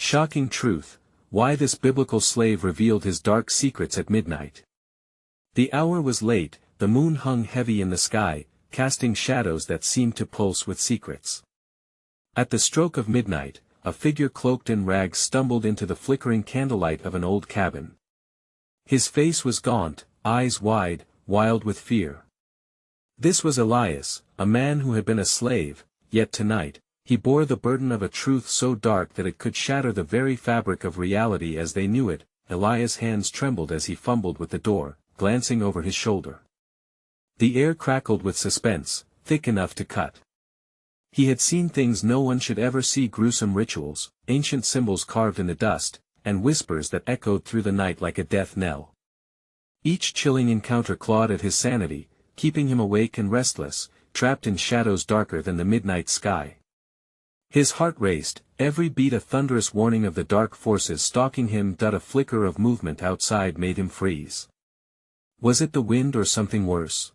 Shocking truth, why this biblical slave revealed his dark secrets at midnight. The hour was late, the moon hung heavy in the sky, casting shadows that seemed to pulse with secrets. At the stroke of midnight, a figure cloaked in rags stumbled into the flickering candlelight of an old cabin. His face was gaunt, eyes wide, wild with fear. This was Elias, a man who had been a slave, yet tonight, he bore the burden of a truth so dark that it could shatter the very fabric of reality as they knew it. Elias' hands trembled as he fumbled with the door, glancing over his shoulder. The air crackled with suspense, thick enough to cut. He had seen things no one should ever see: gruesome rituals, ancient symbols carved in the dust, and whispers that echoed through the night like a death knell. Each chilling encounter clawed at his sanity, keeping him awake and restless, trapped in shadows darker than the midnight sky. His heart raced, every beat a thunderous warning of the dark forces stalking him. A flicker of movement outside made him freeze. Was it the wind or something worse?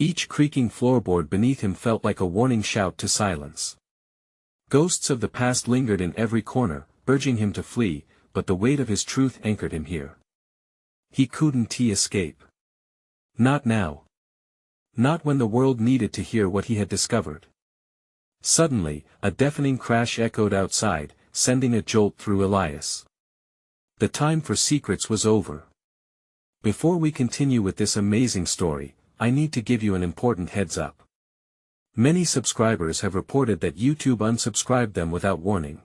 Each creaking floorboard beneath him felt like a warning shout to silence. Ghosts of the past lingered in every corner, urging him to flee, but the weight of his truth anchored him here. He couldn't escape. Not now. Not when the world needed to hear what he had discovered. Suddenly, a deafening crash echoed outside, sending a jolt through Elias. The time for secrets was over. Before we continue with this amazing story, I need to give you an important heads up. Many subscribers have reported that YouTube unsubscribed them without warning.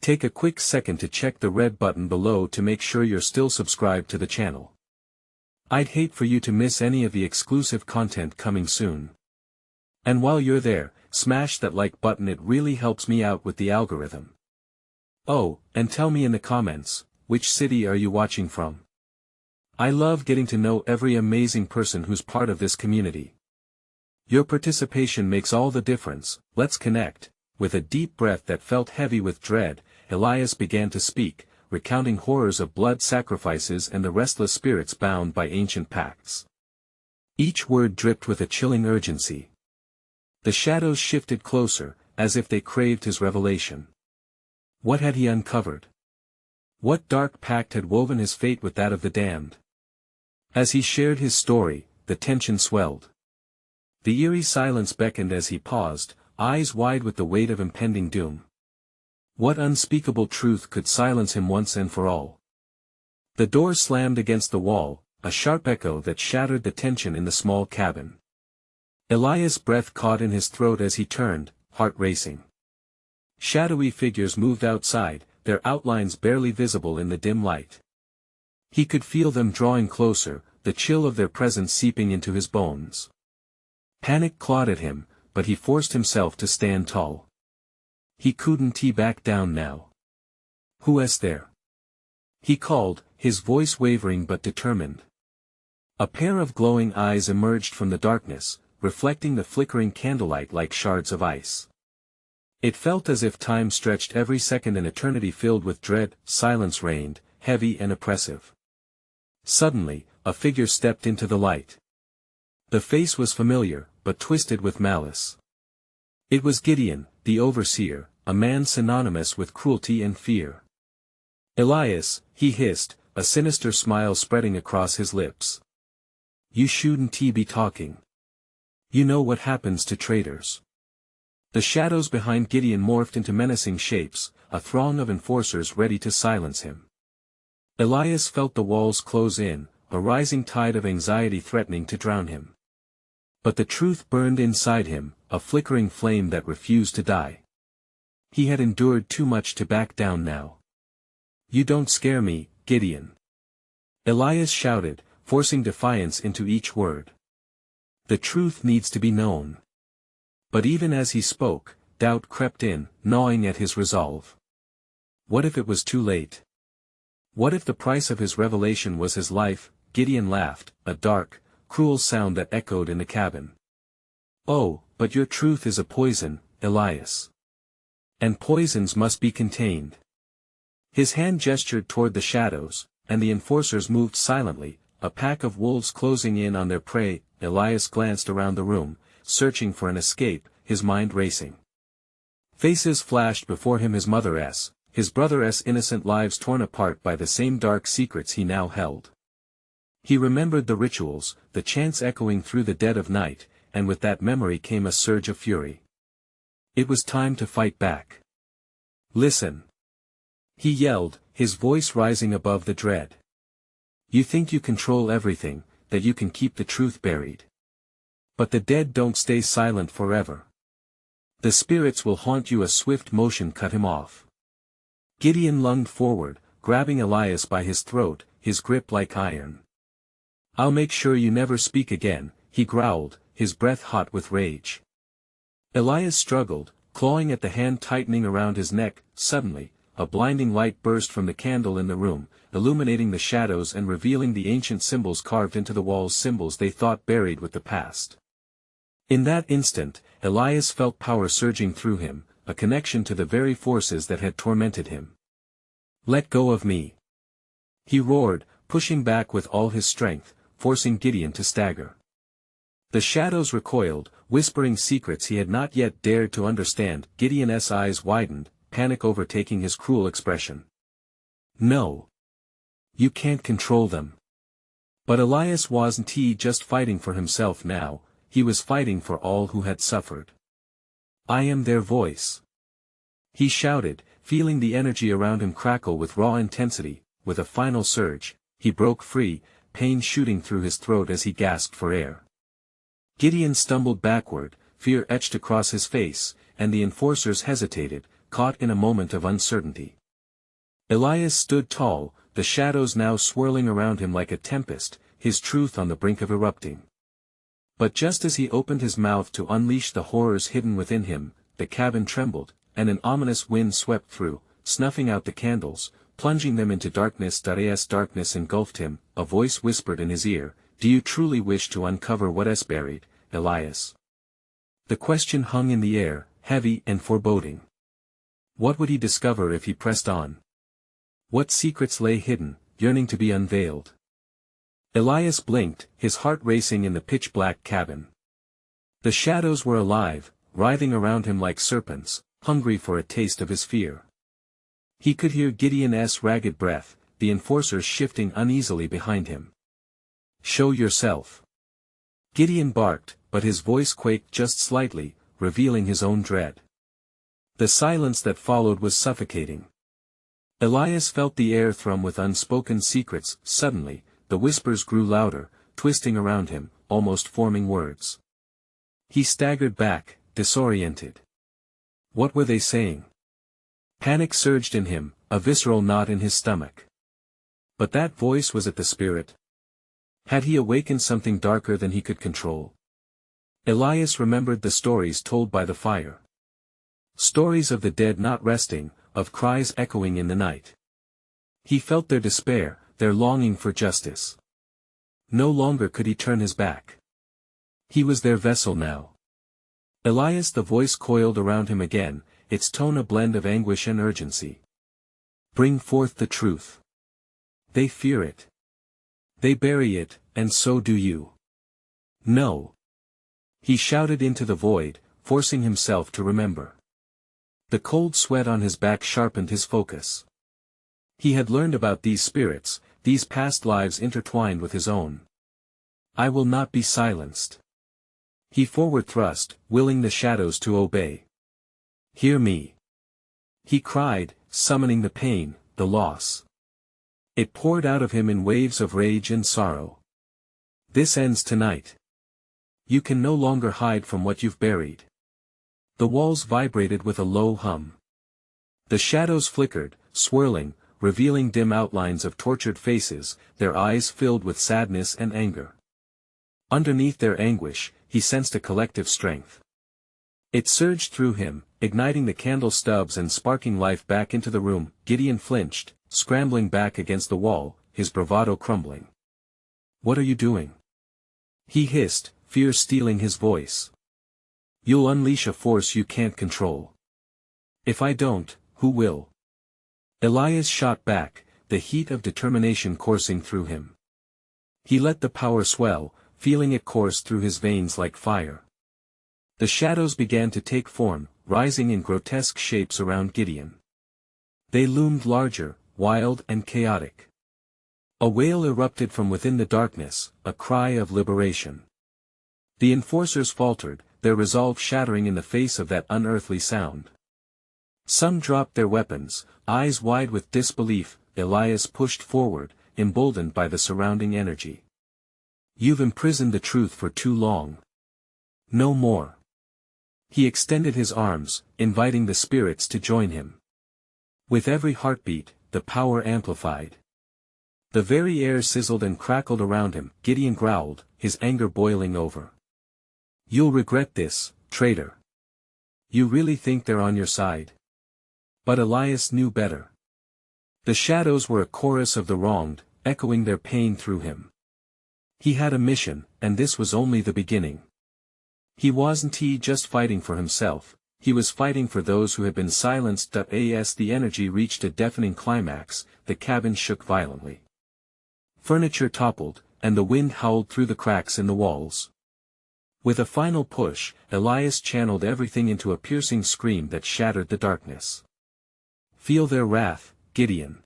Take a quick second to check the red button below to make sure you're still subscribed to the channel. I'd hate for you to miss any of the exclusive content coming soon. And while you're there, smash that like button, it really helps me out with the algorithm. Oh, and tell me in the comments, which city are you watching from? I love getting to know every amazing person who's part of this community. Your participation makes all the difference. Let's connect. With a deep breath that felt heavy with dread, Elias began to speak, recounting horrors of blood sacrifices and the restless spirits bound by ancient pacts. Each word dripped with a chilling urgency. The shadows shifted closer, as if they craved his revelation. What had he uncovered? What dark pact had woven his fate with that of the damned? As he shared his story, the tension swelled. The eerie silence beckoned as he paused, eyes wide with the weight of impending doom. What unspeakable truth could silence him once and for all? The door slammed against the wall, a sharp echo that shattered the tension in the small cabin. Elias' breath caught in his throat as he turned, heart racing. Shadowy figures moved outside, their outlines barely visible in the dim light. He could feel them drawing closer, the chill of their presence seeping into his bones. Panic clawed at him, but he forced himself to stand tall. He couldn't back down now. "Who is there?" he called, his voice wavering but determined. A pair of glowing eyes emerged from the darkness, reflecting the flickering candlelight like shards of ice. It felt as if time stretched every second, an eternity filled with dread. Silence reigned, heavy and oppressive. Suddenly, a figure stepped into the light. The face was familiar, but twisted with malice. It was Gideon, the overseer, a man synonymous with cruelty and fear. "Elias," he hissed, a sinister smile spreading across his lips. "You shouldn't be talking. You know what happens to traitors." The shadows behind Gideon morphed into menacing shapes, a throng of enforcers ready to silence him. Elias felt the walls close in, a rising tide of anxiety threatening to drown him. But the truth burned inside him, a flickering flame that refused to die. He had endured too much to back down now. "You don't scare me, Gideon," Elias shouted, forcing defiance into each word. "The truth needs to be known." But even as he spoke, doubt crept in, gnawing at his resolve. What if it was too late? What if the price of his revelation was his life? Gideon laughed, a dark, cruel sound that echoed in the cabin. "Oh, but your truth is a poison, Elias. And poisons must be contained." His hand gestured toward the shadows, and the enforcers moved silently, a pack of wolves closing in on their prey. Elias glanced around the room, searching for an escape, his mind racing. Faces flashed before him: his mother's, his brother's innocent lives torn apart by the same dark secrets he now held. He remembered the rituals, the chants echoing through the dead of night, and with that memory came a surge of fury. It was time to fight back. Listen! He yelled, his voice rising above the dread. You think you control everything, that you can keep the truth buried. But the dead don't stay silent forever. The spirits will haunt you. A swift motion cut him off. Gideon lunged forward, grabbing Elias by his throat, his grip like iron. I'll make sure you never speak again, he growled, his breath hot with rage. Elias struggled, clawing at the hand tightening around his neck. Suddenly, a blinding light burst from the candle in the room, illuminating the shadows and revealing the ancient symbols carved into the walls, symbols they thought buried with the past. In that instant, Elias felt power surging through him, a connection to the very forces that had tormented him. Let go of me! He roared, pushing back with all his strength, forcing Gideon to stagger. The shadows recoiled, whispering secrets he had not yet dared to understand. Gideon's eyes widened, panic overtaking his cruel expression. No! You can't control them. But Elias wasn't just fighting for himself now, he was fighting for all who had suffered. I am their voice. He shouted, feeling the energy around him crackle with raw intensity. With a final surge, he broke free, pain shooting through his throat as he gasped for air. Gideon stumbled backward, fear etched across his face, and the enforcers hesitated, caught in a moment of uncertainty. Elias stood tall, the shadows now swirling around him like a tempest, his truth on the brink of erupting. But just as he opened his mouth to unleash the horrors hidden within him, the cabin trembled, and an ominous wind swept through, snuffing out the candles, plunging them into darkness. As darkness engulfed him, a voice whispered in his ear, Do you truly wish to uncover what's buried, Elias? The question hung in the air, heavy and foreboding. What would he discover if he pressed on? What secrets lay hidden, yearning to be unveiled? Elias blinked, his heart racing in the pitch-black cabin. The shadows were alive, writhing around him like serpents, hungry for a taste of his fear. He could hear Gideon's ragged breath, the enforcers shifting uneasily behind him. Show yourself! Gideon barked, but his voice quaked just slightly, revealing his own dread. The silence that followed was suffocating. Elias felt the air thrum with unspoken secrets. Suddenly, the whispers grew louder, twisting around him, almost forming words. He staggered back, disoriented. What were they saying? Panic surged in him, a visceral knot in his stomach. But that voice was it the spirit? Had he awakened something darker than he could control? Elias remembered the stories told by the fire. Stories of the dead not resting, of cries echoing in the night. He felt their despair, their longing for justice. No longer could he turn his back. He was their vessel now. Elias, the voice coiled around him again, its tone a blend of anguish and urgency. Bring forth the truth. They fear it. They bury it, and so do you. No. He shouted into the void, forcing himself to remember. The cold sweat on his back sharpened his focus. He had learned about these spirits, these past lives intertwined with his own. I will not be silenced. He forward thrust, willing the shadows to obey. Hear me. He cried, summoning the pain, the loss. It poured out of him in waves of rage and sorrow. This ends tonight. You can no longer hide from what you've buried. The walls vibrated with a low hum. The shadows flickered, swirling, revealing dim outlines of tortured faces, their eyes filled with sadness and anger. Underneath their anguish, he sensed a collective strength. It surged through him, igniting the candle stubs and sparking life back into the room. Gideon flinched, scrambling back against the wall, his bravado crumbling. What are you doing? He hissed, fear stealing his voice. You'll unleash a force you can't control. If I don't, who will? Elias shot back, the heat of determination coursing through him. He let the power swell, feeling it course through his veins like fire. The shadows began to take form, rising in grotesque shapes around Gideon. They loomed larger, wild and chaotic. A wail erupted from within the darkness, a cry of liberation. The enforcers faltered, their resolve shattering in the face of that unearthly sound. Some dropped their weapons, eyes wide with disbelief. Elias pushed forward, emboldened by the surrounding energy. "You've imprisoned the truth for too long. No more." He extended his arms, inviting the spirits to join him. With every heartbeat, the power amplified. The very air sizzled and crackled around him. Gideon growled, his anger boiling over. "You'll regret this, traitor. You really think they're on your side?" But Elias knew better. The shadows were a chorus of the wronged, echoing their pain through him. He had a mission, and this was only the beginning. He wasn't just fighting for himself, he was fighting for those who had been silenced. As the energy reached a deafening climax, the cabin shook violently. Furniture toppled, and the wind howled through the cracks in the walls. With a final push, Elias channeled everything into a piercing scream that shattered the darkness. "Feel their wrath, Gideon.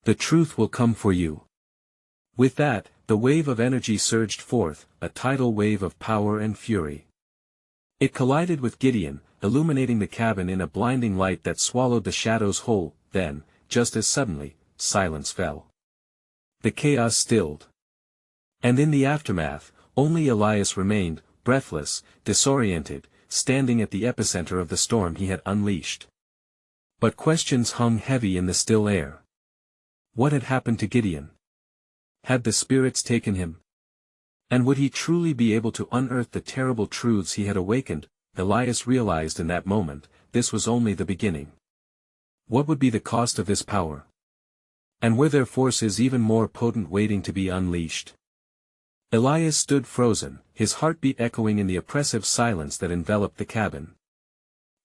The truth will come for you." With that, the wave of energy surged forth, a tidal wave of power and fury. It collided with Gideon, illuminating the cabin in a blinding light that swallowed the shadows whole. Then, just as suddenly, silence fell. The chaos stilled. And in the aftermath, only Elias remained, breathless, disoriented, standing at the epicenter of the storm he had unleashed. But questions hung heavy in the still air. What had happened to Gideon? Had the spirits taken him? And would he truly be able to unearth the terrible truths he had awakened? Elias realized in that moment, this was only the beginning. What would be the cost of this power? And were there forces even more potent waiting to be unleashed? Elias stood frozen, his heartbeat echoing in the oppressive silence that enveloped the cabin.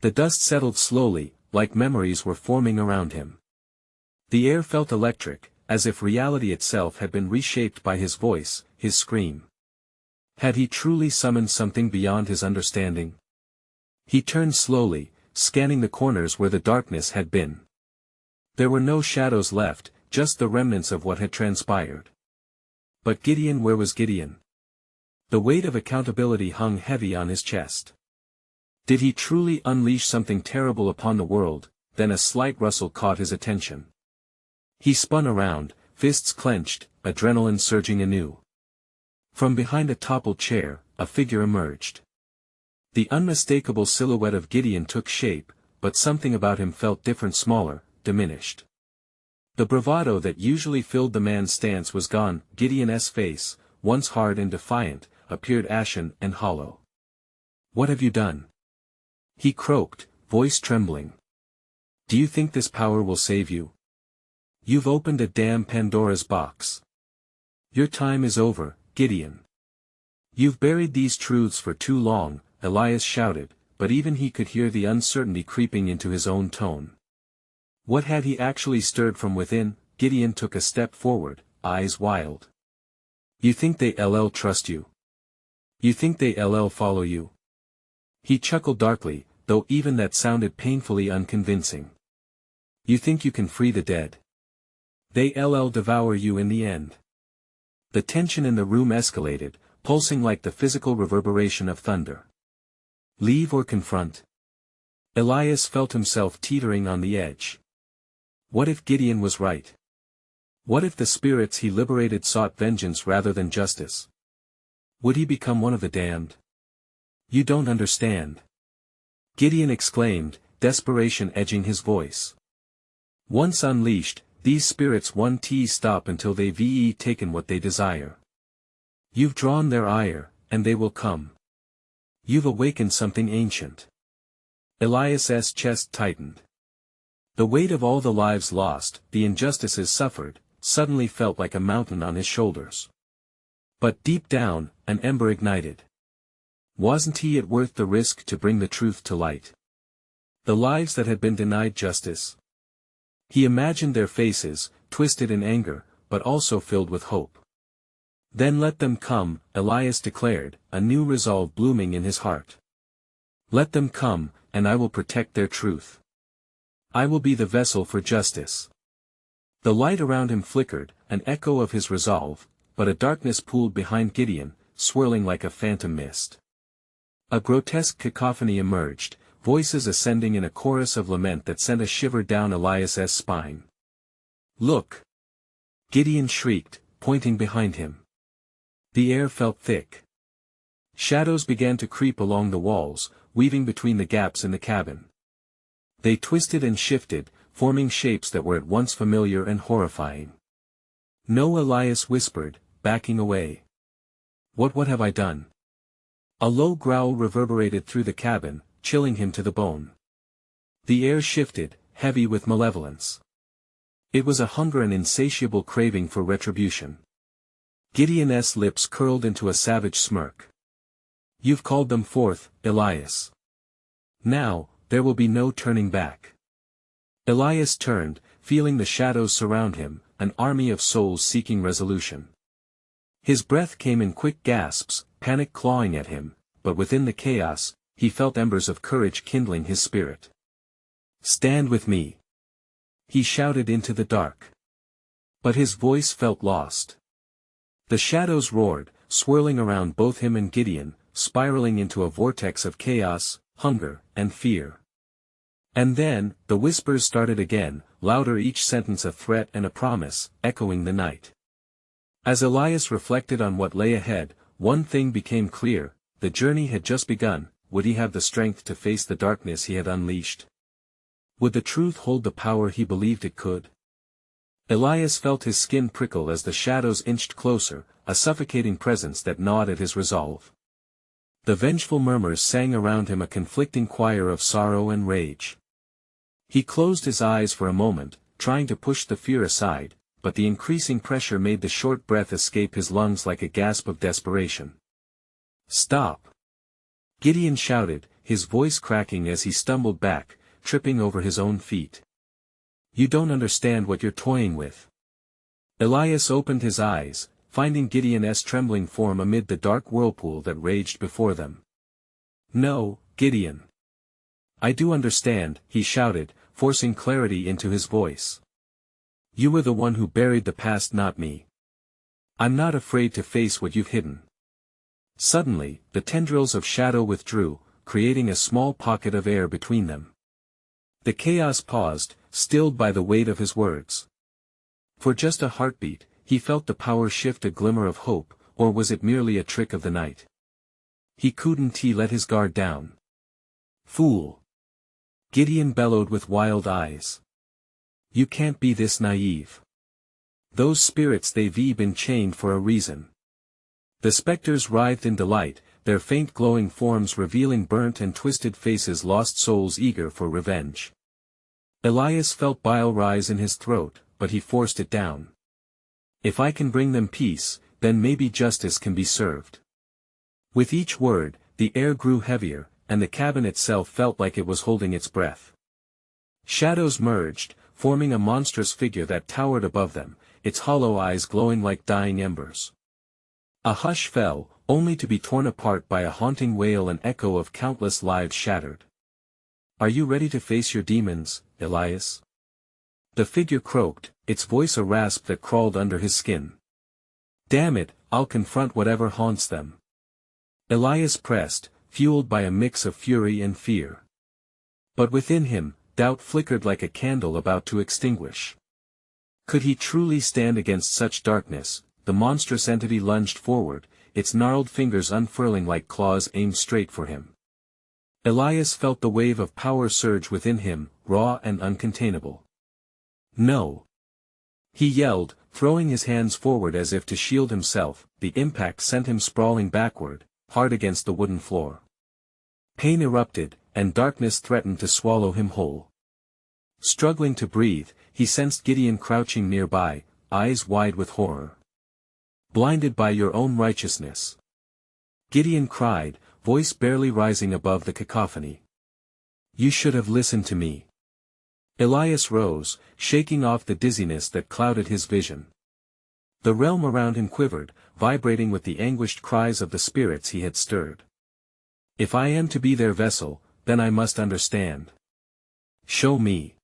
The dust settled slowly, like memories were forming around him. The air felt electric, as if reality itself had been reshaped by his voice, his scream. Had he truly summoned something beyond his understanding? He turned slowly, scanning the corners where the darkness had been. There were no shadows left, just the remnants of what had transpired. But Gideon, where was Gideon? The weight of accountability hung heavy on his chest. Did he truly unleash something terrible upon the world? Then a slight rustle caught his attention. He spun around, fists clenched, adrenaline surging anew. From behind a toppled chair, a figure emerged. The unmistakable silhouette of Gideon took shape, but something about him felt different, smaller, diminished. The bravado that usually filled the man's stance was gone. Gideon's face, once hard and defiant, appeared ashen and hollow. "What have you done?" he croaked, voice trembling. "Do you think this power will save you? You've opened a damn Pandora's box. Your time is over, Gideon. You've buried these truths for too long," Elias shouted, but even he could hear the uncertainty creeping into his own tone. What had he actually stirred from within? Gideon took a step forward, eyes wild. "You think they'll trust you? You think they'll follow you?" He chuckled darkly, though even that sounded painfully unconvincing. "You think you can free the dead? They'll devour you in the end." The tension in the room escalated, pulsing like the physical reverberation of thunder. Leave or confront? Elias felt himself teetering on the edge. What if Gideon was right? What if the spirits he liberated sought vengeance rather than justice? Would he become one of the damned? "You don't understand," Gideon exclaimed, desperation edging his voice. "Once unleashed, these spirits won't stop until they've taken what they desire. You've drawn their ire, and they will come. You've awakened something ancient." Elias's chest tightened. The weight of all the lives lost, the injustices suffered, suddenly felt like a mountain on his shoulders. But deep down, an ember ignited. Wasn't it worth the risk to bring the truth to light? The lives that had been denied justice. He imagined their faces, twisted in anger, but also filled with hope. "Then let them come," Elias declared, a new resolve blooming in his heart. "Let them come, and I will protect their truth. I will be the vessel for justice. The light around him flickered, an echo of his resolve, but a darkness pooled behind Gideon, swirling like a phantom mist. A grotesque cacophony emerged, voices ascending in a chorus of lament that sent a shiver down Elias's spine. "Look!" Gideon shrieked, pointing behind him. The air felt thick. Shadows began to creep along the walls, weaving between the gaps in the cabin. They twisted and shifted, forming shapes that were at once familiar and horrifying. "No," Elias whispered, backing away. What have I done?" A low growl reverberated through the cabin, chilling him to the bone. The air shifted, heavy with malevolence. It was a hunger and insatiable craving for retribution. Gideon's lips curled into a savage smirk. "You've called them forth, Elias. Now, there will be no turning back." Elias turned, feeling the shadows surround him, an army of souls seeking resolution. His breath came in quick gasps, panic clawing at him, but within the chaos, he felt embers of courage kindling his spirit. "Stand with me!" he shouted into the dark. But his voice felt lost. The shadows roared, swirling around both him and Gideon, spiraling into a vortex of chaos, hunger, and fear. And then, the whispers started again, louder, each sentence a threat and a promise, echoing the night. As Elias reflected on what lay ahead, one thing became clear: the journey had just begun. Would he have the strength to face the darkness he had unleashed? Would the truth hold the power he believed it could? Elias felt his skin prickle as the shadows inched closer, a suffocating presence that gnawed at his resolve. The vengeful murmurs sang around him, a conflicting choir of sorrow and rage. He closed his eyes for a moment, trying to push the fear aside, but the increasing pressure made the short breath escape his lungs like a gasp of desperation. "Stop!" Gideon shouted, his voice cracking as he stumbled back, tripping over his own feet. "You don't understand what you're toying with." Elias opened his eyes, finding Gideon's trembling form amid the dark whirlpool that raged before them. "No, Gideon. I do understand," he shouted, forcing clarity into his voice. "You were the one who buried the past, not me. I'm not afraid to face what you've hidden." Suddenly, the tendrils of shadow withdrew, creating a small pocket of air between them. The chaos paused, stilled by the weight of his words. For just a heartbeat, he felt the power shift, a glimmer of hope, or was it merely a trick of the night? He couldn't let his guard down. "Fool!" Gideon bellowed with wild eyes. "You can't be this naive. Those spirits, they've been chained for a reason." The specters writhed in delight, their faint glowing forms revealing burnt and twisted faces, lost souls eager for revenge. Elias felt bile rise in his throat, but he forced it down. "If I can bring them peace, then maybe justice can be served." With each word, the air grew heavier, and the cabin itself felt like it was holding its breath. Shadows merged, forming a monstrous figure that towered above them, its hollow eyes glowing like dying embers. A hush fell, only to be torn apart by a haunting wail and echo of countless lives shattered. "Are you ready to face your demons, Elias?" The figure croaked, its voice a rasp that crawled under his skin. "Damn it, I'll confront whatever haunts them." Elias pressed, fueled by a mix of fury and fear. But within him, doubt flickered like a candle about to extinguish. Could he truly stand against such darkness? The monstrous entity lunged forward, its gnarled fingers unfurling like claws aimed straight for him. Elias felt the wave of power surge within him, raw and uncontainable. "No!" he yelled, throwing his hands forward as if to shield himself. The impact sent him sprawling backward, hard against the wooden floor. Pain erupted, and darkness threatened to swallow him whole. Struggling to breathe, he sensed Gideon crouching nearby, eyes wide with horror. "Blinded by your own righteousness!" Gideon cried, voice barely rising above the cacophony. "You should have listened to me." Elias rose, shaking off the dizziness that clouded his vision. The realm around him quivered, vibrating with the anguished cries of the spirits he had stirred. "If I am to be their vessel, then I must understand. Show me."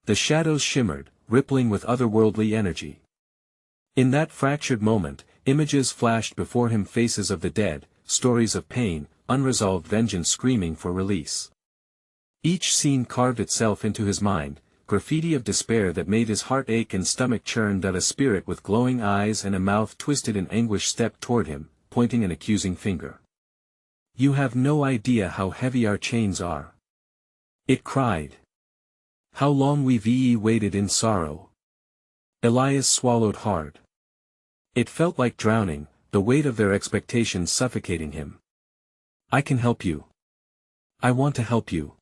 The shadows shimmered, rippling with otherworldly energy. In that fractured moment, images flashed before him, faces of the dead, stories of pain, unresolved vengeance screaming for release. Each scene carved itself into his mind, graffiti of despair that made his heart ache and stomach churn. That a spirit with glowing eyes and a mouth twisted in anguish stepped toward him, pointing an accusing finger. "You have no idea how heavy our chains are," it cried. "How long we've waited in sorrow." Elias swallowed hard. It felt like drowning, the weight of their expectations suffocating him. "I can help you. I want to help you,"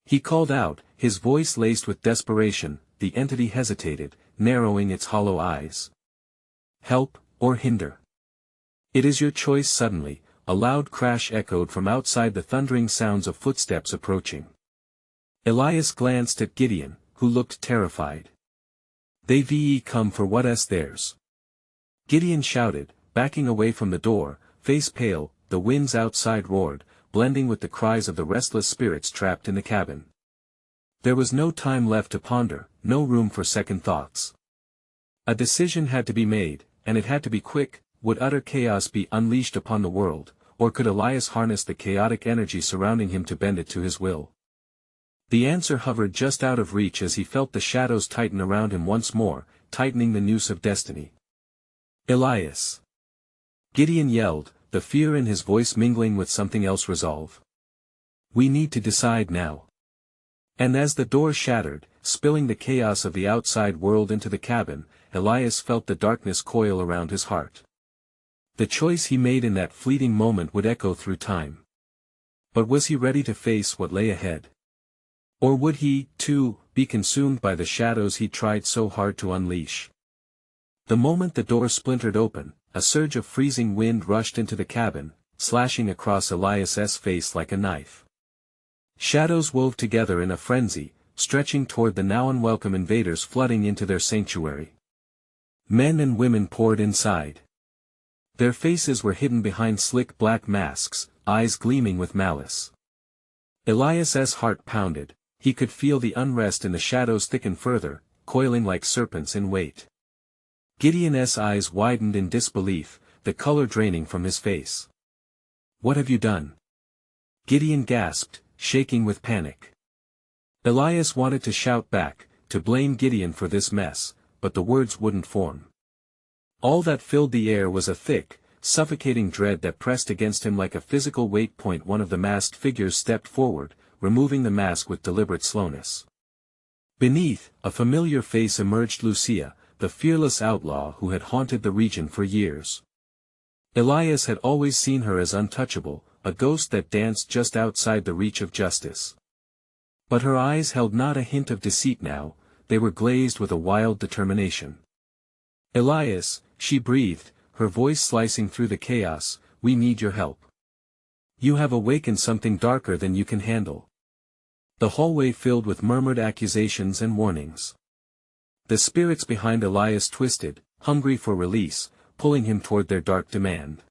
he called out, his voice laced with desperation. The entity hesitated, narrowing its hollow eyes. "Help, or hinder? It is your choice." Suddenly, a loud crash echoed from outside, the thundering sounds of footsteps approaching. Elias glanced at Gideon, who looked terrified. "They've come for what's theirs," Gideon shouted, backing away from the door, face pale. The winds outside roared, blending with the cries of the restless spirits trapped in the cabin. There was no time left to ponder, no room for second thoughts. A decision had to be made, and it had to be quick. Would utter chaos be unleashed upon the world, or could Elias harness the chaotic energy surrounding him to bend it to his will? The answer hovered just out of reach as he felt the shadows tighten around him once more, tightening the noose of destiny. "Elias!" Gideon yelled, the fear in his voice mingling with something else, resolve. "We need to decide now." And as the door shattered, spilling the chaos of the outside world into the cabin, Elias felt the darkness coil around his heart. The choice he made in that fleeting moment would echo through time. But was he ready to face what lay ahead? Or would he, too, be consumed by the shadows he tried so hard to unleash? The moment the door splintered open, a surge of freezing wind rushed into the cabin, slashing across Elias's face like a knife. Shadows wove together in a frenzy, stretching toward the now unwelcome invaders flooding into their sanctuary. Men and women poured inside. Their faces were hidden behind slick black masks, eyes gleaming with malice. Elias's heart pounded. He could feel the unrest in the shadows thicken further, coiling like serpents in wait. Gideon's eyes widened in disbelief, the color draining from his face. "What have you done?" Gideon gasped, shaking with panic. Elias wanted to shout back, to blame Gideon for this mess, but the words wouldn't form. All that filled the air was a thick, suffocating dread that pressed against him like a physical weight. One of the masked figures stepped forward, removing the mask with deliberate slowness. Beneath, a familiar face emerged: Lucia, the fearless outlaw who had haunted the region for years. Elias had always seen her as untouchable, a ghost that danced just outside the reach of justice. But her eyes held not a hint of deceit now, they were glazed with a wild determination. "Elias," she breathed, her voice slicing through the chaos, "we need your help. You have awakened something darker than you can handle." The hallway filled with murmured accusations and warnings. The spirits behind Elias twisted, hungry for release, pulling him toward their dark demand.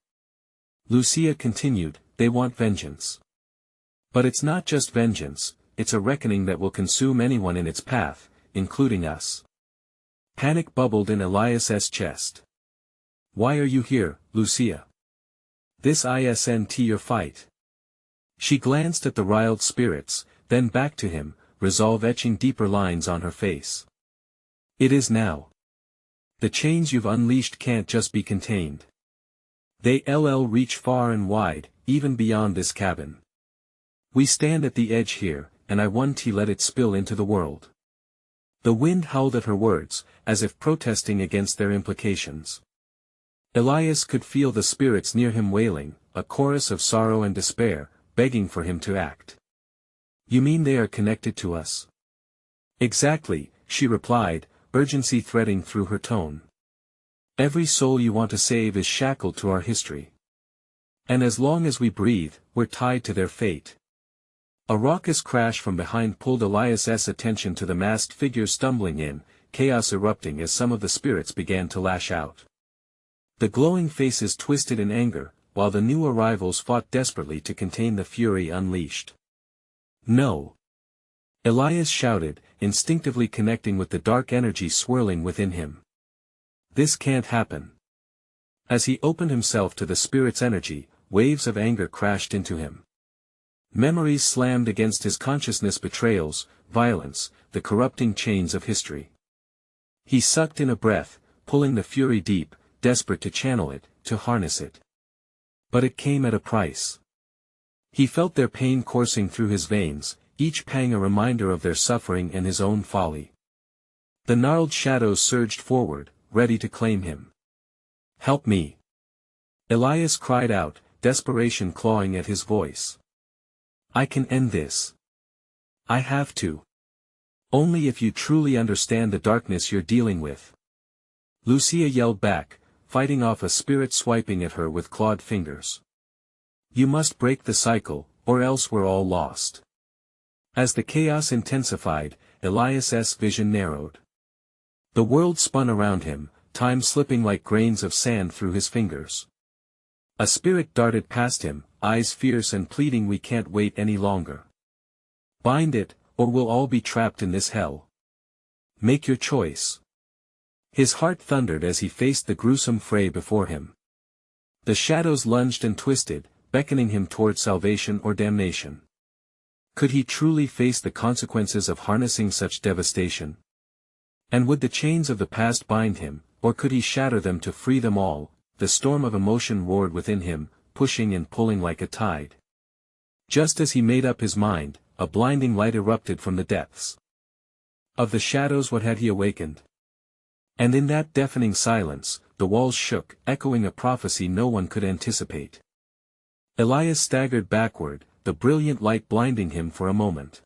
Lucia continued, "They want vengeance. But it's not just vengeance, it's a reckoning that will consume anyone in its path, including us." Panic bubbled in Elias's chest. "Why are you here, Lucia? This isn't your fight." She glanced at the riled spirits, then back to him, resolve etching deeper lines on her face. "It is now. The chains you've unleashed can't just be contained. They'll reach far and wide, even beyond this cabin. We stand at the edge here, and I want to let it spill into the world." The wind howled at her words, as if protesting against their implications. Elias could feel the spirits near him wailing, a chorus of sorrow and despair, begging for him to act. "You mean they are connected to us?" "Exactly," she replied, urgency threading through her tone. "Every soul you want to save is shackled to our history. And as long as we breathe, we're tied to their fate." A raucous crash from behind pulled Elias's attention to the masked figures stumbling in, chaos erupting as some of the spirits began to lash out. The glowing faces twisted in anger, while the new arrivals fought desperately to contain the fury unleashed. "No!" Elias shouted, instinctively connecting with the dark energy swirling within him. This can't happen. As he opened himself to the spirit's energy, waves of anger crashed into him. Memories slammed against his consciousness, betrayals, violence, the corrupting chains of history. He sucked in a breath, pulling the fury deep, desperate to channel it, to harness it. But it came at a price. He felt their pain coursing through his veins, each pang a reminder of their suffering and his own folly. The gnarled shadows surged forward, ready to claim him. "Help me!" Elias cried out, desperation clawing at his voice. "I can end this. I have to. Only if you truly understand the darkness you're dealing with." Lucia yelled back, fighting off a spirit swiping at her with clawed fingers. "You must break the cycle, or else we're all lost." As the chaos intensified, Elias's vision narrowed. The world spun around him, time slipping like grains of sand through his fingers. A spirit darted past him, eyes fierce and pleading, "We can't wait any longer. Bind it, or we'll all be trapped in this hell. Make your choice." His heart thundered as he faced the gruesome fray before him. The shadows lunged and twisted, beckoning him toward salvation or damnation. Could he truly face the consequences of harnessing such devastation? And would the chains of the past bind him, or could he shatter them to free them all? The storm of emotion roared within him, pushing and pulling like a tide. Just as he made up his mind, a blinding light erupted from the depths of the shadows. What had he awakened? And in that deafening silence, the walls shook, echoing a prophecy no one could anticipate. Elias staggered backward, the brilliant light blinding him for a moment.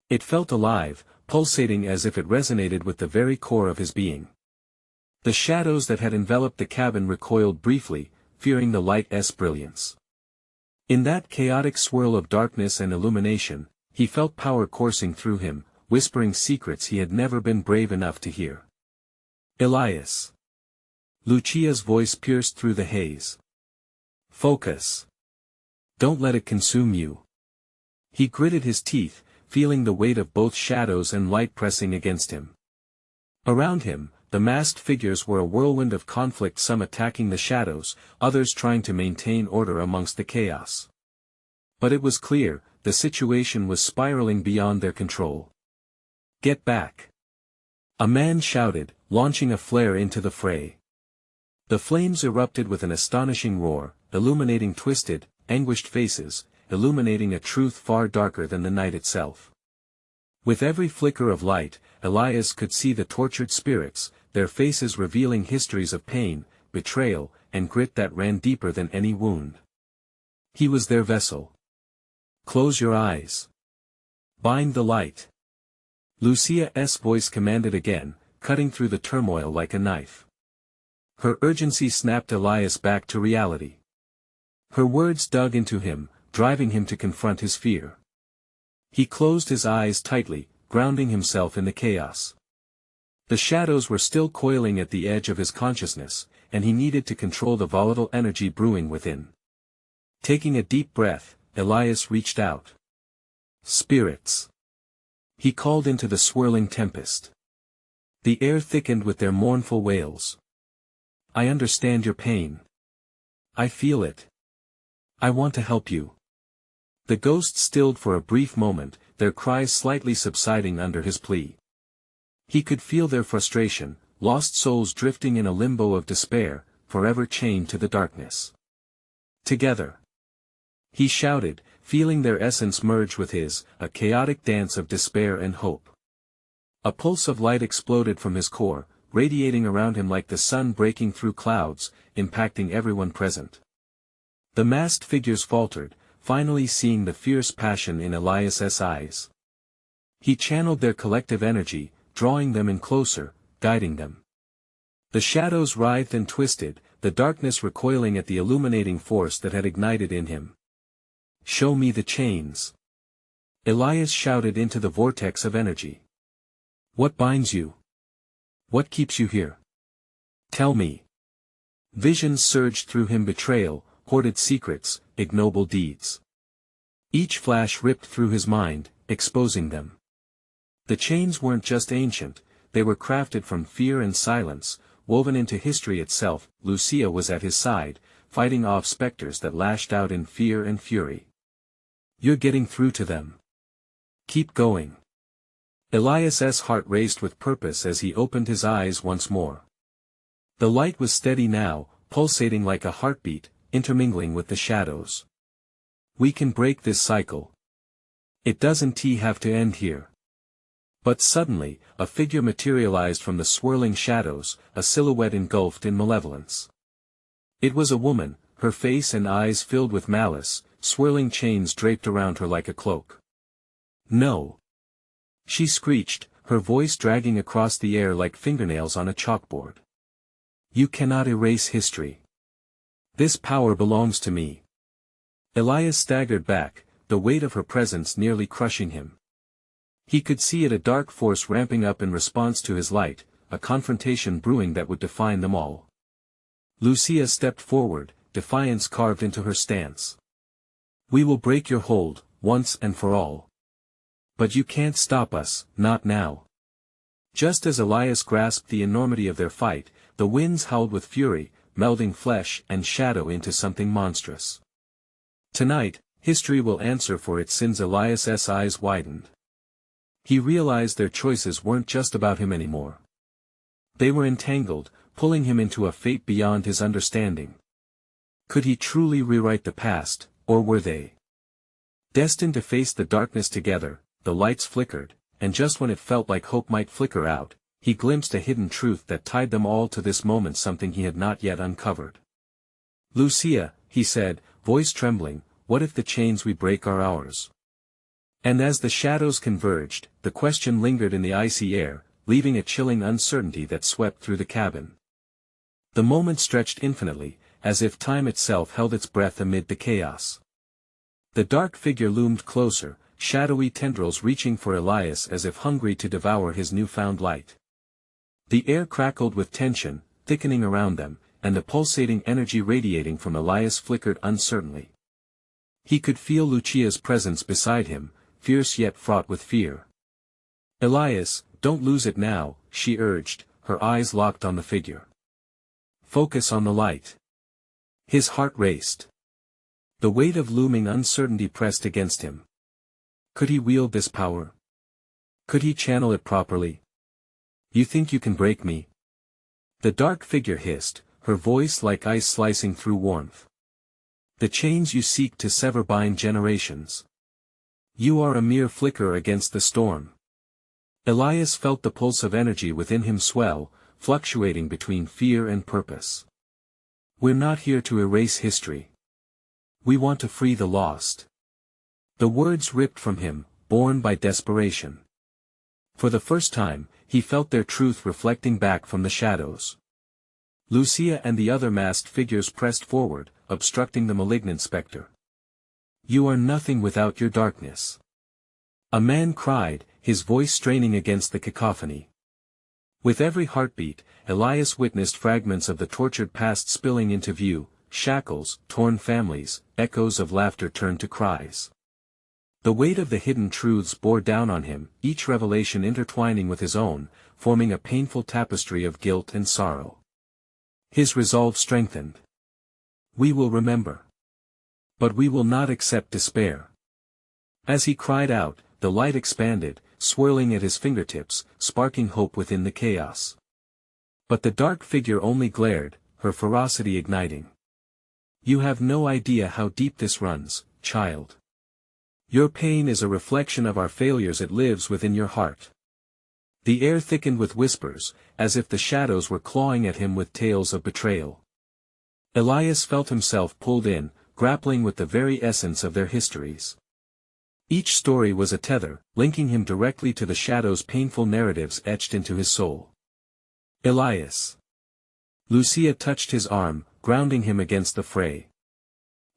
It felt alive, pulsating as if it resonated with the very core of his being. The shadows that had enveloped the cabin recoiled briefly, fearing the light's brilliance. In that chaotic swirl of darkness and illumination, he felt power coursing through him, whispering secrets he had never been brave enough to hear. "Elias." Lucia's voice pierced through the haze. "Focus. Don't let it consume you." He gritted his teeth, feeling the weight of both shadows and light pressing against him. Around him, the masked figures were a whirlwind of conflict, some attacking the shadows, others trying to maintain order amongst the chaos. But it was clear, the situation was spiraling beyond their control. "Get back!" a man shouted, launching a flare into the fray. The flames erupted with an astonishing roar, illuminating twisted, anguished faces, illuminating a truth far darker than the night itself. With every flicker of light, Elias could see the tortured spirits, their faces revealing histories of pain, betrayal, and grit that ran deeper than any wound. He was their vessel. "Close your eyes. Bind the light." Lucia's voice commanded again, cutting through the turmoil like a knife. Her urgency snapped Elias back to reality. Her words dug into him, driving him to confront his fear. He closed his eyes tightly, grounding himself in the chaos. The shadows were still coiling at the edge of his consciousness, and he needed to control the volatile energy brewing within. Taking a deep breath, Elias reached out. "Spirits." He called into the swirling tempest. The air thickened with their mournful wails. "I understand your pain. I feel it. I want to help you." The ghosts stilled for a brief moment, their cries slightly subsiding under his plea. He could feel their frustration, lost souls drifting in a limbo of despair, forever chained to the darkness. "Together!" he shouted, feeling their essence merge with his, a chaotic dance of despair and hope. A pulse of light exploded from his core, radiating around him like the sun breaking through clouds, impacting everyone present. The masked figures faltered, finally seeing the fierce passion in Elias's eyes. He channeled their collective energy, drawing them in closer, guiding them. The shadows writhed and twisted, the darkness recoiling at the illuminating force that had ignited in him. "Show me the chains." Elias shouted into the vortex of energy. "What binds you? What keeps you here? Tell me." Visions surged through him: betrayal, hoarded secrets, ignoble deeds. Each flash ripped through his mind, exposing them. The chains weren't just ancient, they were crafted from fear and silence, woven into history itself. Lucia was at his side, fighting off specters that lashed out in fear and fury. "You're getting through to them. Keep going." Elias's heart raced with purpose as he opened his eyes once more. The light was steady now, pulsating like a heartbeat, intermingling with the shadows. "We can break this cycle. It doesn't have to end here." But suddenly, a figure materialized from the swirling shadows, a silhouette engulfed in malevolence. It was a woman, her face and eyes filled with malice, swirling chains draped around her like a cloak. "No!" she screeched, her voice dragging across the air like fingernails on a chalkboard. "You cannot erase history. This power belongs to me." Elias staggered back, the weight of her presence nearly crushing him. He could see it, a dark force ramping up in response to his light, a confrontation brewing that would define them all. Lucia stepped forward, defiance carved into her stance. "We will break your hold, once and for all. But you can't stop us, not now." Just as Elias grasped the enormity of their fight, the winds howled with fury, melding flesh and shadow into something monstrous. Tonight, history will answer for its sins. Elias's eyes widened. He realized their choices weren't just about him anymore. They were entangled, pulling him into a fate beyond his understanding. Could he truly rewrite the past, or were they destined to face the darkness together? The lights flickered, and just when it felt like hope might flicker out, he glimpsed a hidden truth that tied them all to this moment, something he had not yet uncovered. "Lucia," he said, voice trembling, "what if the chains we break are ours?" And as the shadows converged, the question lingered in the icy air, leaving a chilling uncertainty that swept through the cabin. The moment stretched infinitely, as if time itself held its breath amid the chaos. The dark figure loomed closer, shadowy tendrils reaching for Elias as if hungry to devour his newfound light. The air crackled with tension, thickening around them, and the pulsating energy radiating from Elias flickered uncertainly. He could feel Lucia's presence beside him, fierce yet fraught with fear. "Elias, don't lose it now," she urged, her eyes locked on the figure. "Focus on the light." His heart raced. The weight of looming uncertainty pressed against him. Could he wield this power? Could he channel it properly? "You think you can break me?" the dark figure hissed, her voice like ice slicing through warmth. "The chains you seek to sever bind generations. You are a mere flicker against the storm." Elias felt the pulse of energy within him swell, fluctuating between fear and purpose. "We're not here to erase history. We want to free the lost." The words ripped from him, born by desperation. For the first time, he felt their truth reflecting back from the shadows. Lucia and the other masked figures pressed forward, obstructing the malignant spectre. "You are nothing without your darkness," a man cried, his voice straining against the cacophony. With every heartbeat, Elias witnessed fragments of the tortured past spilling into view, shackles, torn families, echoes of laughter turned to cries. The weight of the hidden truths bore down on him, each revelation intertwining with his own, forming a painful tapestry of guilt and sorrow. His resolve strengthened. "We will remember. But we will not accept despair." As he cried out, the light expanded, swirling at his fingertips, sparking hope within the chaos. But the dark figure only glared, her ferocity igniting. "You have no idea how deep this runs, child. Your pain is a reflection of our failures. It lives within your heart." The air thickened with whispers, as if the shadows were clawing at him with tales of betrayal. Elias felt himself pulled in, grappling with the very essence of their histories. Each story was a tether, linking him directly to the shadows' painful narratives etched into his soul. "Elias." Lucia touched his arm, grounding him against the fray.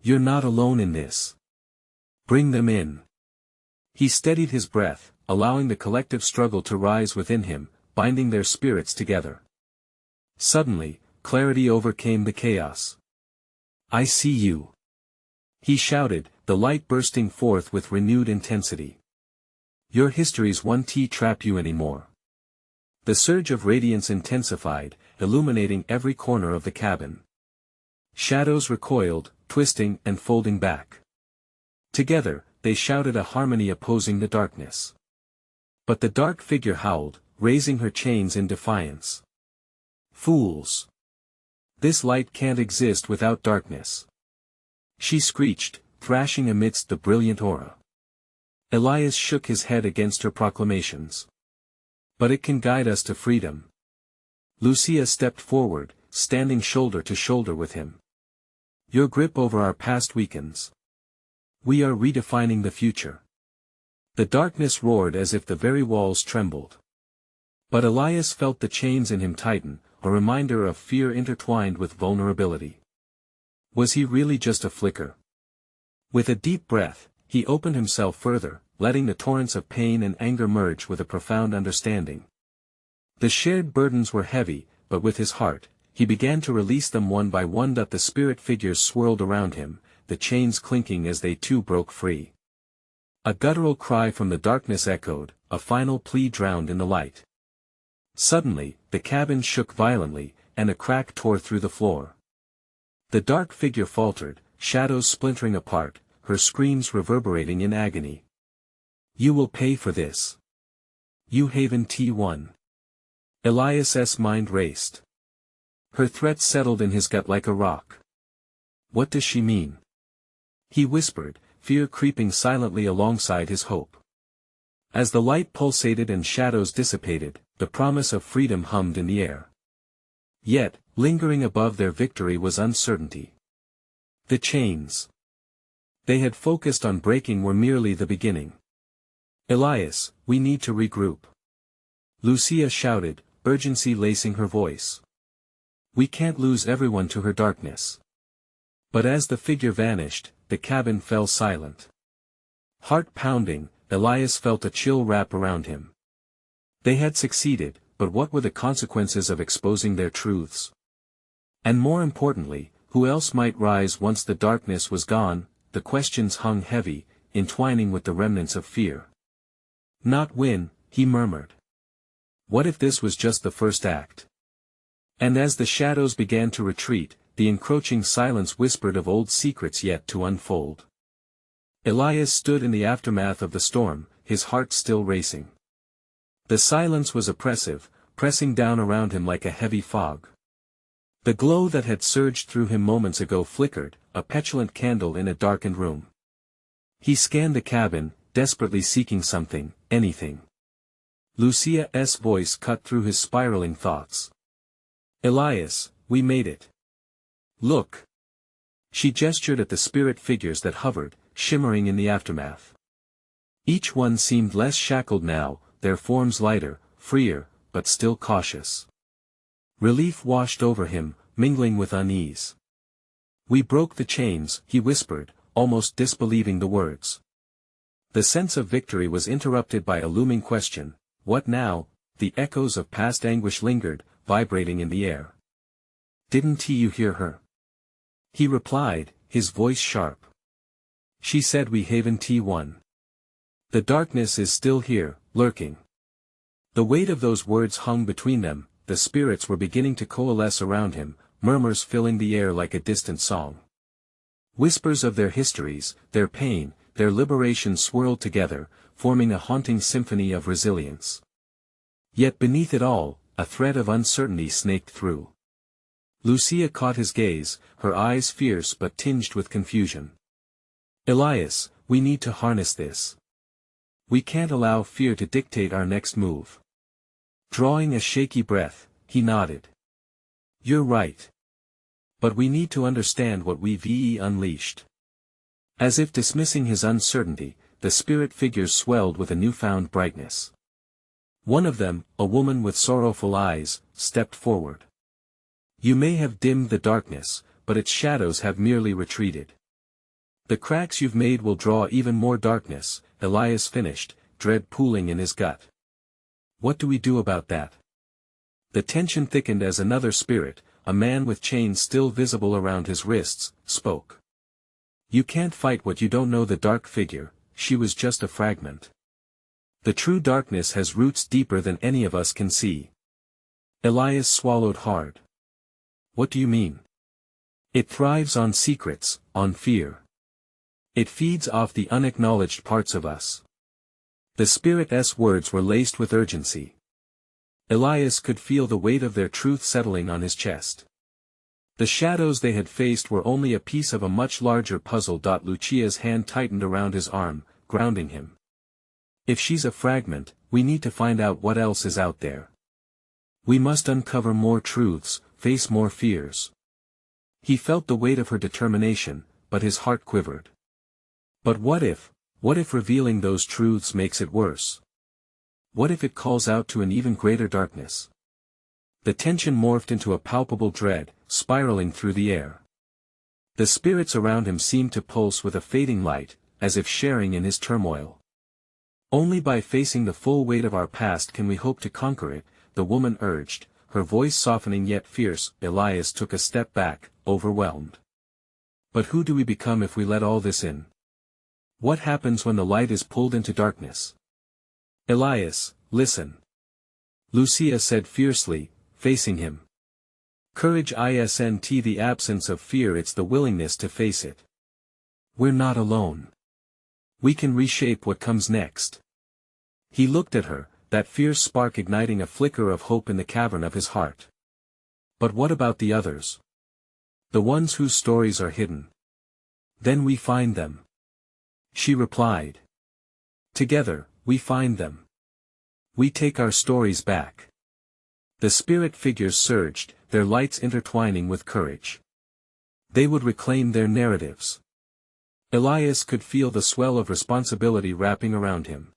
"You're not alone in this. Bring them in." He steadied his breath, allowing the collective struggle to rise within him, binding their spirits together. Suddenly, clarity overcame the chaos. "I see you," he shouted, the light bursting forth with renewed intensity. Your histories won't trap you anymore. The surge of radiance intensified, illuminating every corner of the cabin. Shadows recoiled, twisting and folding back. Together, they shouted a harmony opposing the darkness. But the dark figure howled, raising her chains in defiance. Fools! This light can't exist without darkness. She screeched, thrashing amidst the brilliant aura. Elias shook his head against her proclamations. But it can guide us to freedom. Lucia stepped forward, standing shoulder to shoulder with him. Your grip over our past weakens. We are redefining the future. The darkness roared as if the very walls trembled. But Elias felt the chains in him tighten, a reminder of fear intertwined with vulnerability. Was he really just a flicker? With a deep breath, he opened himself further, letting the torrents of pain and anger merge with a profound understanding. The shared burdens were heavy, but with his heart, he began to release them one by one. The spirit figures swirled around him, the chains clinking as they too broke free. A guttural cry from the darkness echoed, a final plea drowned in the light. Suddenly, the cabin shook violently, and a crack tore through the floor. The dark figure faltered, shadows splintering apart, her screams reverberating in agony. You will pay for this. You Haven T1. Elias's mind raced. Her threat settled in his gut like a rock. What does she mean? He whispered, fear creeping silently alongside his hope. As the light pulsated and shadows dissipated, the promise of freedom hummed in the air. Yet, lingering above their victory was uncertainty. The chains they had focused on breaking were merely the beginning. Elias, we need to regroup. Lucia shouted, urgency lacing her voice. We can't lose everyone to her darkness. But as the figure vanished, the cabin fell silent. Heart pounding, Elias felt a chill wrap around him. They had succeeded, but what were the consequences of exposing their truths? And more importantly, who else might rise once the darkness was gone? The questions hung heavy, entwining with the remnants of fear. Not win, he murmured. What if this was just the first act? And as the shadows began to retreat, the encroaching silence whispered of old secrets yet to unfold. Elias stood in the aftermath of the storm, his heart still racing. The silence was oppressive, pressing down around him like a heavy fog. The glow that had surged through him moments ago flickered, a petulant candle in a darkened room. He scanned the cabin, desperately seeking something, anything. Lucia's voice cut through his spiraling thoughts. Elias, we made it. Look. She gestured at the spirit figures that hovered, shimmering in the aftermath. Each one seemed less shackled now, their forms lighter, freer, but still cautious. Relief washed over him, mingling with unease. We broke the chains, he whispered, almost disbelieving the words. The sense of victory was interrupted by a looming question, what now? The echoes of past anguish lingered, vibrating in the air. Didn't you hear her? He replied, his voice sharp. She said we Haven T1. The darkness is still here, lurking. The weight of those words hung between them, the spirits were beginning to coalesce around him, murmurs filling the air like a distant song. Whispers of their histories, their pain, their liberation swirled together, forming a haunting symphony of resilience. Yet beneath it all, a thread of uncertainty snaked through. Lucia caught his gaze, her eyes fierce but tinged with confusion. Elias, we need to harness this. We can't allow fear to dictate our next move. Drawing a shaky breath, he nodded. You're right. But we need to understand what we've unleashed. As if dismissing his uncertainty, the spirit figures swelled with a newfound brightness. One of them, a woman with sorrowful eyes, stepped forward. You may have dimmed the darkness, but its shadows have merely retreated. The cracks you've made will draw even more darkness, Elias finished, dread pooling in his gut. What do we do about that? The tension thickened as another spirit, a man with chains still visible around his wrists, spoke. You can't fight what you don't know. The dark figure, she was just a fragment. The true darkness has roots deeper than any of us can see. Elias swallowed hard. What do you mean? It thrives on secrets, on fear. It feeds off the unacknowledged parts of us. The Spirit's words were laced with urgency. Elias could feel the weight of their truth settling on his chest. The shadows they had faced were only a piece of a much larger puzzle. Lucia's hand tightened around his arm, grounding him. If she's a fragment, we need to find out what else is out there. We must uncover more truths, face more fears. He felt the weight of her determination, but his heart quivered. But what if revealing those truths makes it worse? What if it calls out to an even greater darkness? The tension morphed into a palpable dread, spiraling through the air. The spirits around him seemed to pulse with a fading light, as if sharing in his turmoil. Only by facing the full weight of our past can we hope to conquer it, the woman urged, her voice softening yet fierce. Elias took a step back, overwhelmed. But who do we become if we let all this in? What happens when the light is pulled into darkness? Elias, listen. Lucia said fiercely, facing him. Courage isn't the absence of fear, it's the willingness to face it. We're not alone. We can reshape what comes next. He looked at her, that fierce spark igniting a flicker of hope in the cavern of his heart. But what about the others? The ones whose stories are hidden. Then we find them. She replied. Together, we find them. We take our stories back. The spirit figures surged, their lights intertwining with courage. They would reclaim their narratives. Elias could feel the swell of responsibility wrapping around him.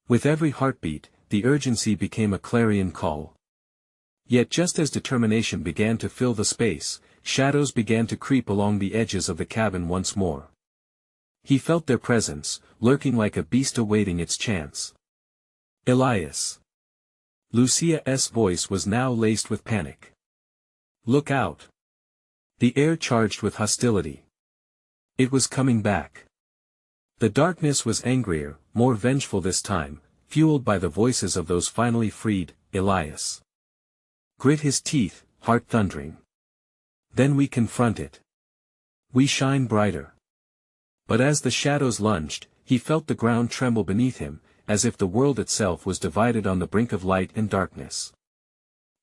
With every heartbeat, the urgency became a clarion call. Yet just as determination began to fill the space, shadows began to creep along the edges of the cabin once more. He felt their presence, lurking like a beast awaiting its chance. Elias. Lucia's voice was now laced with panic. Look out. The air charged with hostility. It was coming back. The darkness was angrier, more vengeful this time, fueled by the voices of those finally freed. Elias grit his teeth, heart thundering. Then we confront it. We shine brighter. But as the shadows lunged, he felt the ground tremble beneath him, as if the world itself was divided on the brink of light and darkness.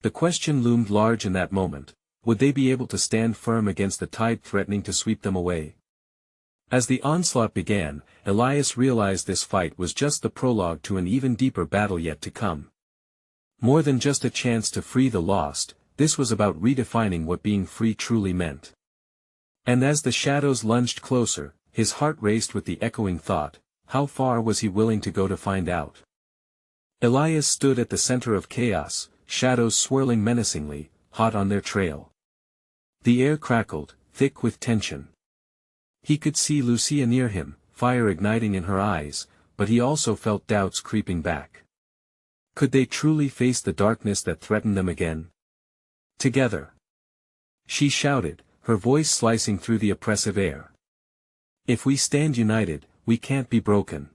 The question loomed large in that moment: would they be able to stand firm against the tide threatening to sweep them away? As the onslaught began, Elias realized this fight was just the prologue to an even deeper battle yet to come. More than just a chance to free the lost, this was about redefining what being free truly meant. And as the shadows lunged closer, his heart raced with the echoing thought, how far was he willing to go to find out? Elias stood at the center of chaos, shadows swirling menacingly, hot on their trail. The air crackled, thick with tension. He could see Lucia near him, fire igniting in her eyes, but he also felt doubts creeping back. Could they truly face the darkness that threatened them again? Together. She shouted, her voice slicing through the oppressive air. If we stand united, we can't be broken.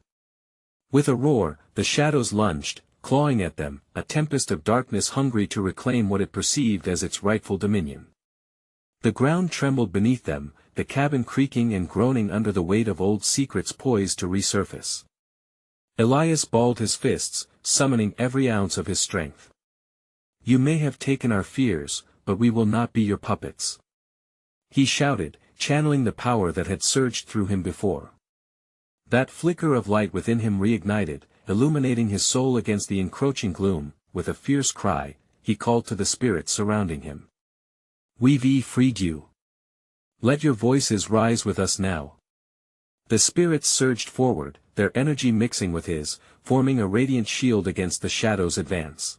With a roar, the shadows lunged, clawing at them, a tempest of darkness hungry to reclaim what it perceived as its rightful dominion. The ground trembled beneath them, the cabin creaking and groaning under the weight of old secrets poised to resurface. Elias balled his fists, summoning every ounce of his strength. You may have taken our fears, but we will not be your puppets. He shouted, channeling the power that had surged through him before. That flicker of light within him reignited, illuminating his soul against the encroaching gloom. With a fierce cry, he called to the spirits surrounding him. We've freed you. Let your voices rise with us now. The spirits surged forward, their energy mixing with his, forming a radiant shield against the shadow's advance.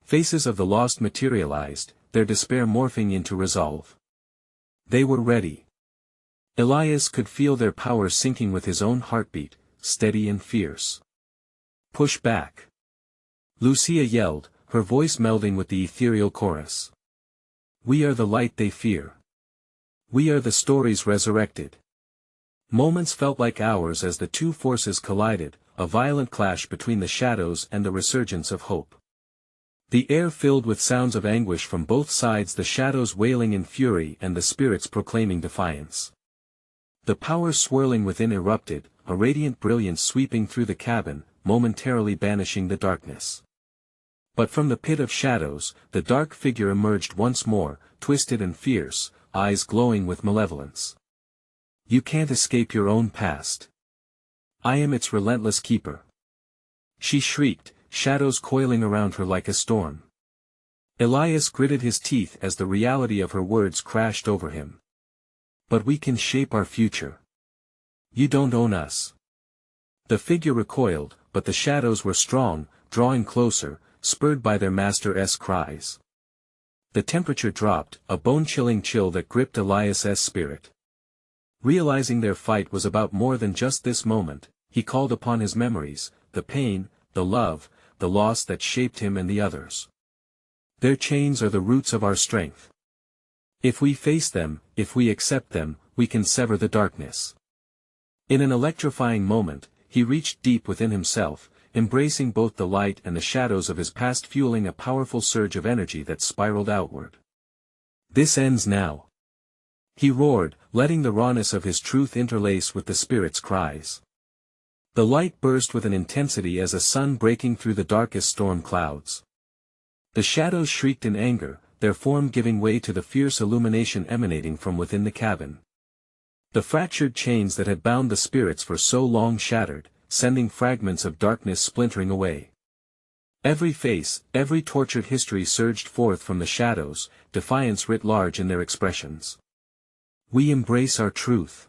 Faces of the lost materialized, their despair morphing into resolve. They were ready. Elias could feel their power sinking with his own heartbeat, steady and fierce. Push back. Lucia yelled, her voice melding with the ethereal chorus. We are the light they fear. We are the stories resurrected. Moments felt like hours as the two forces collided, a violent clash between the shadows and the resurgence of hope. The air filled with sounds of anguish from both sides, the shadows wailing in fury and the spirits proclaiming defiance. The power swirling within erupted, a radiant brilliance sweeping through the cabin, momentarily banishing the darkness. But from the pit of shadows, the dark figure emerged once more, twisted and fierce, eyes glowing with malevolence. "You can't escape your own past. I am its relentless keeper," she shrieked, shadows coiling around her like a storm. Elias gritted his teeth as the reality of her words crashed over him. "But we can shape our future. You don't own us." The figure recoiled, but the shadows were strong, drawing closer, spurred by their master's cries. The temperature dropped, a bone-chilling chill that gripped Elias's spirit. Realizing their fight was about more than just this moment, he called upon his memories, the pain, the love, the loss that shaped him and the others. Their chains are the roots of our strength. If we face them, if we accept them, we can sever the darkness. In an electrifying moment, he reached deep within himself, embracing both the light and the shadows of his past, fueling a powerful surge of energy that spiraled outward. "This ends now," he roared, letting the rawness of his truth interlace with the spirit's cries. The light burst with an intensity as a sun breaking through the darkest storm clouds. The shadows shrieked in anger, their form giving way to the fierce illumination emanating from within the cabin. The fractured chains that had bound the spirits for so long shattered, sending fragments of darkness splintering away. Every face, every tortured history surged forth from the shadows, defiance writ large in their expressions. "We embrace our truth,"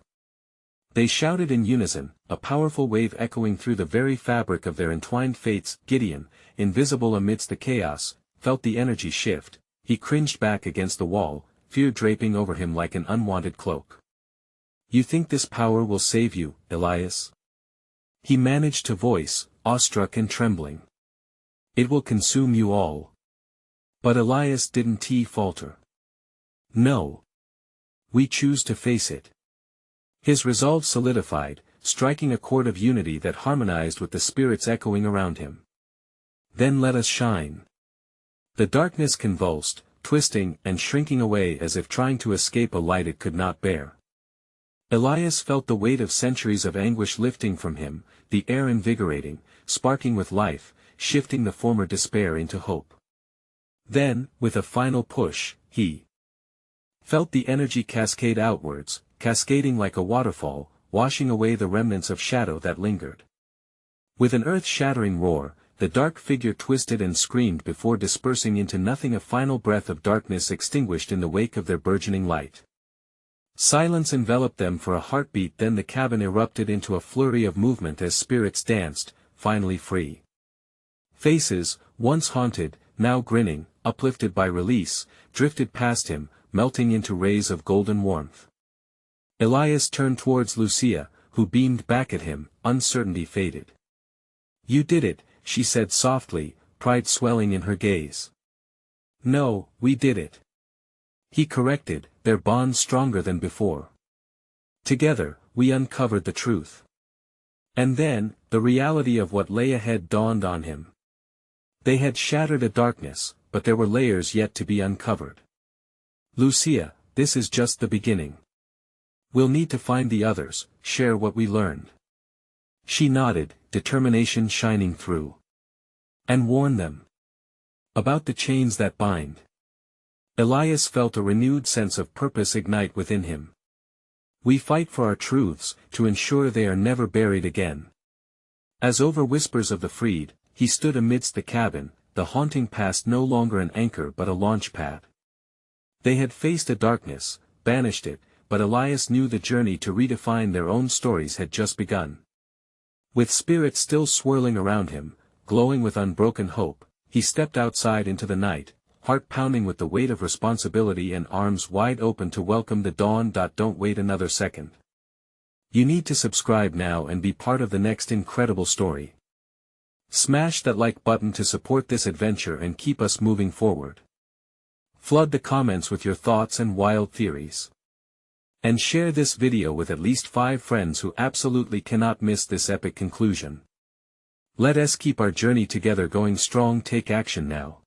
they shouted in unison, a powerful wave echoing through the very fabric of their entwined fates. Gideon, invisible amidst the chaos, felt the energy shift. He cringed back against the wall, fear draping over him like an unwanted cloak. "You think this power will save you, Elias?" he managed to voice, awestruck and trembling. "It will consume you all." But Elias didn't falter. "No. We choose to face it." His resolve solidified, striking a chord of unity that harmonized with the spirits echoing around him. "Then let us shine." The darkness convulsed, twisting and shrinking away as if trying to escape a light it could not bear. Elias felt the weight of centuries of anguish lifting from him, the air invigorating, sparking with life, shifting the former despair into hope. Then, with a final push, he felt the energy cascade outwards, cascading like a waterfall, washing away the remnants of shadow that lingered. With an earth-shattering roar, the dark figure twisted and screamed before dispersing into nothing, a final breath of darkness extinguished in the wake of their burgeoning light. Silence enveloped them for a heartbeat, then the cabin erupted into a flurry of movement as spirits danced, finally free. Faces, once haunted, now grinning, uplifted by release, drifted past him, melting into rays of golden warmth. Elias turned towards Lucia, who beamed back at him, uncertainty faded. "You did it," she said softly, pride swelling in her gaze. "No, we did it," he corrected, their bond stronger than before. "Together, we uncovered the truth." And then, the reality of what lay ahead dawned on him. They had shattered a darkness, but there were layers yet to be uncovered. "Lucia, this is just the beginning. We'll need to find the others, share what we learned." She nodded, determination shining through. "And warn them about the chains that bind." Elias felt a renewed sense of purpose ignite within him. "We fight for our truths, to ensure they are never buried again." As over whispers of the freed, he stood amidst the cabin, the haunting past no longer an anchor but a launch pad. They had faced a darkness, banished it, but Elias knew the journey to redefine their own stories had just begun. With spirits still swirling around him, glowing with unbroken hope, he stepped outside into the night, heart pounding with the weight of responsibility and arms wide open to welcome the dawn. Don't wait another second. You need to subscribe now and be part of the next incredible story. Smash that like button to support this adventure and keep us moving forward. Flood the comments with your thoughts and wild theories. And share this video with at least 5 friends who absolutely cannot miss this epic conclusion. Let us keep our journey together going strong. Take action now.